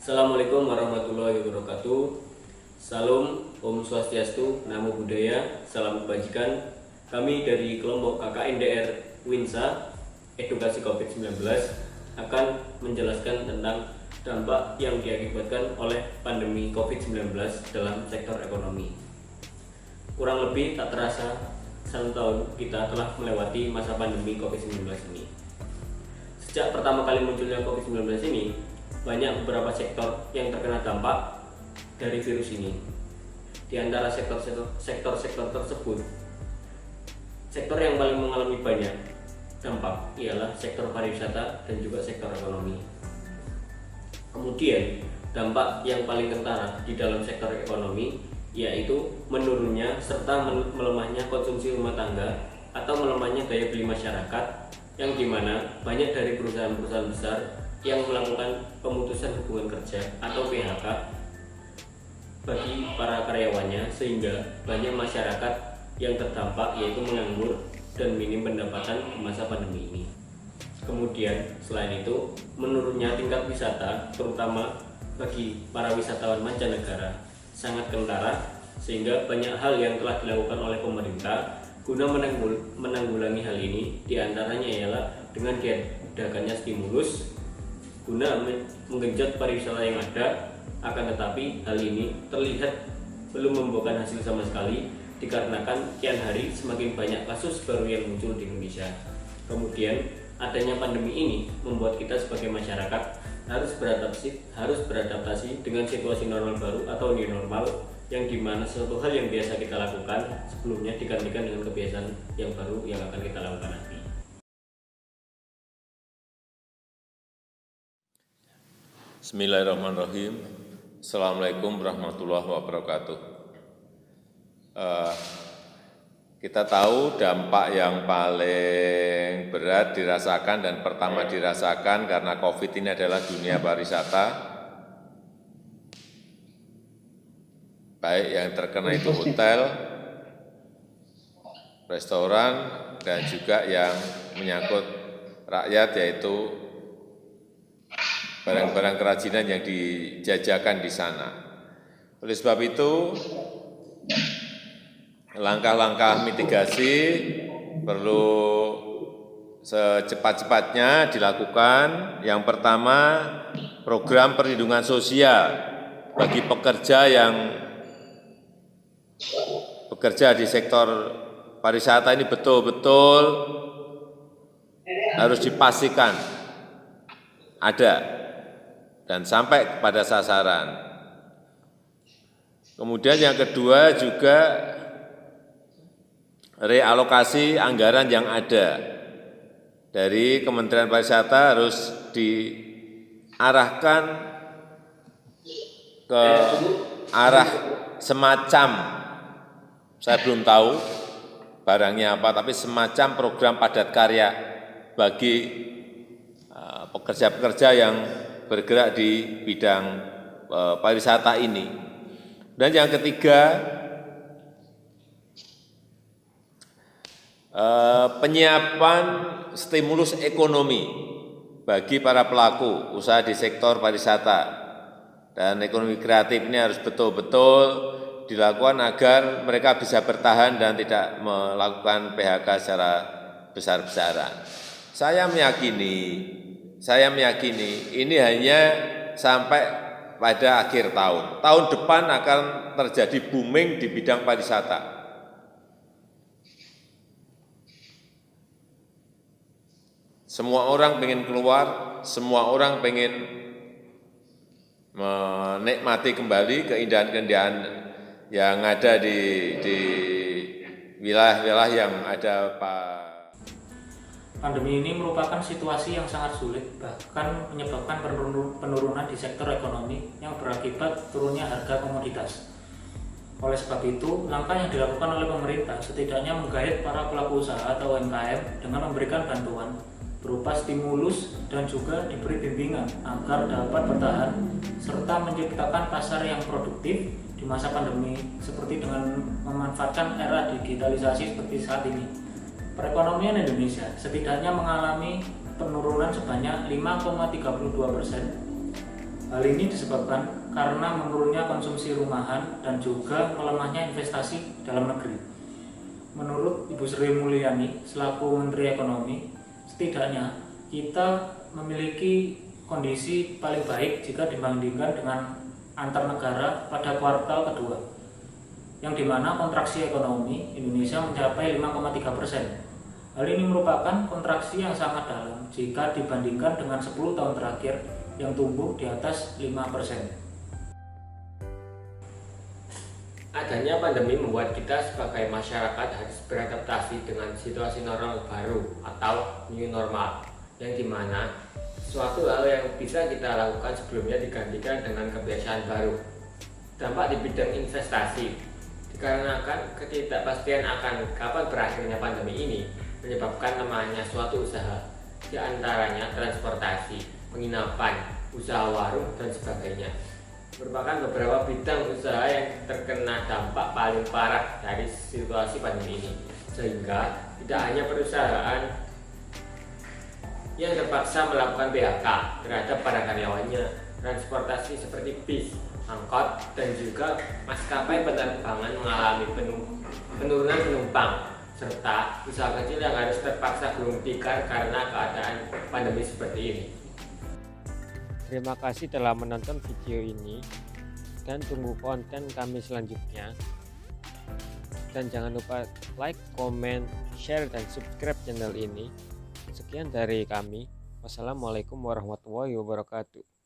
Assalamualaikum warahmatullahi wabarakatuh. Salam, Om Swastiastu, Namo Buddhaya, salam kebajikan. Kami dari kelompok KKNDR Winsa Edukasi COVID-19 akan menjelaskan tentang dampak yang diakibatkan oleh pandemi COVID-19 dalam sektor ekonomi. Kurang lebih tak terasa 1 tahun kita telah melewati masa pandemi COVID-19 ini. Sejak pertama kali munculnya COVID-19 ini, banyak beberapa sektor yang terkena dampak dari virus ini. Di antara sektor tersebut, sektor yang paling mengalami banyak dampak ialah sektor pariwisata dan juga sektor ekonomi. Kemudian, dampak yang paling kentara di dalam sektor ekonomi yaitu menurunnya serta melemahnya konsumsi rumah tangga atau melemahnya daya beli masyarakat, yang dimana banyak dari perusahaan-perusahaan besar yang melakukan pemutusan hubungan kerja atau PHK bagi para karyawannya, sehingga banyak masyarakat yang terdampak yaitu menganggur dan minim pendapatan di masa pandemi ini. Kemudian selain itu, menurunnya tingkat wisata terutama bagi para wisatawan mancanegara sangat kentara, sehingga banyak hal yang telah dilakukan oleh pemerintah guna menanggulangi hal ini. Diantaranya ialah dengan diadakannya stimulus guna menggenjot pariwisata yang ada. Akan tetapi hal ini terlihat belum membuahkan hasil sama sekali, dikarenakan kian hari semakin banyak kasus baru yang muncul di Indonesia. Kemudian adanya pandemi ini membuat kita sebagai masyarakat harus beradaptasi dengan situasi normal baru atau new normal, yang dimana suatu hal yang biasa kita lakukan sebelumnya digantikan dengan kebiasaan yang baru yang akan kita lakukan nanti. Bismillahirrahmanirrahim. Assalamualaikum warahmatullahi wabarakatuh. Kita tahu dampak yang paling berat dirasakan dan pertama dirasakan karena COVID ini adalah dunia pariwisata. Baik yang terkena itu hotel, restoran, dan juga yang menyangkut rakyat, yaitu barang-barang kerajinan yang dijajakan di sana. Oleh sebab itu, langkah-langkah mitigasi perlu secepat-cepatnya dilakukan. Yang pertama, program perlindungan sosial bagi pekerja yang bekerja di sektor pariwisata ini betul-betul harus dipastikan ada dan sampai kepada sasaran. Kemudian yang kedua juga realokasi anggaran yang ada dari Kementerian Pariwisata harus diarahkan ke arah semacam, saya belum tahu barangnya apa, tapi semacam program padat karya bagi pekerja-pekerja yang bergerak di bidang pariwisata ini. Dan yang ketiga, penyiapan stimulus ekonomi bagi para pelaku usaha di sektor pariwisata dan ekonomi kreatif ini harus betul-betul dilakukan agar mereka bisa bertahan dan tidak melakukan PHK secara besar-besaran. Saya meyakini ini hanya sampai pada akhir tahun. Tahun depan akan terjadi booming di bidang pariwisata. Semua orang pengen keluar, semua orang pengen menikmati kembali keindahan-keindahan yang ada di wilayah-wilayah yang ada Pandemi ini merupakan situasi yang sangat sulit, bahkan menyebabkan penurunan di sektor ekonomi yang berakibat turunnya harga komoditas. Oleh sebab itu, langkah yang dilakukan oleh pemerintah setidaknya menggait para pelaku usaha atau UMKM dengan memberikan bantuan berupa stimulus dan juga diberi bimbingan agar dapat bertahan serta menciptakan pasar yang produktif di masa pandemi, seperti dengan memanfaatkan era digitalisasi seperti saat ini. Perekonomian Indonesia setidaknya mengalami penurunan sebanyak 5,32% Hal ini disebabkan karena menurunnya konsumsi rumahan dan juga melemahnya investasi dalam negeri. Menurut Ibu Sri Mulyani selaku Menteri Ekonomi, setidaknya kita memiliki kondisi paling baik jika dibandingkan dengan antar negara pada kuartal kedua, yang dimana kontraksi ekonomi Indonesia mencapai 5,3%. Hal ini merupakan kontraksi yang sangat dalam jika dibandingkan dengan 10 tahun terakhir yang tumbuh di atas 5%. Adanya pandemi membuat kita sebagai masyarakat harus beradaptasi dengan situasi normal baru atau new normal, yang dimana suatu hal yang bisa kita lakukan sebelumnya digantikan dengan kebiasaan baru. Dampak di bidang investasi dikarenakan ketidakpastian akan kapan berakhirnya pandemi ini menyebabkan lemahnya suatu usaha, di antaranya transportasi, penginapan, usaha warung, dan sebagainya. Merupakan beberapa bidang usaha yang terkena dampak paling parah dari situasi pandemi ini, sehingga tidak hanya perusahaan yang terpaksa melakukan PHK terhadap para karyawannya, transportasi seperti bis, angkot, dan juga maskapai penerbangan mengalami penurunan penumpang, serta usaha kecil yang harus terpaksa gulung tikar karena keadaan pandemi seperti ini. Terima kasih telah menonton video ini dan tunggu konten kami selanjutnya. Dan jangan lupa like, comment, share, dan subscribe channel ini. Sekian dari kami. Wassalamualaikum warahmatullahi wabarakatuh.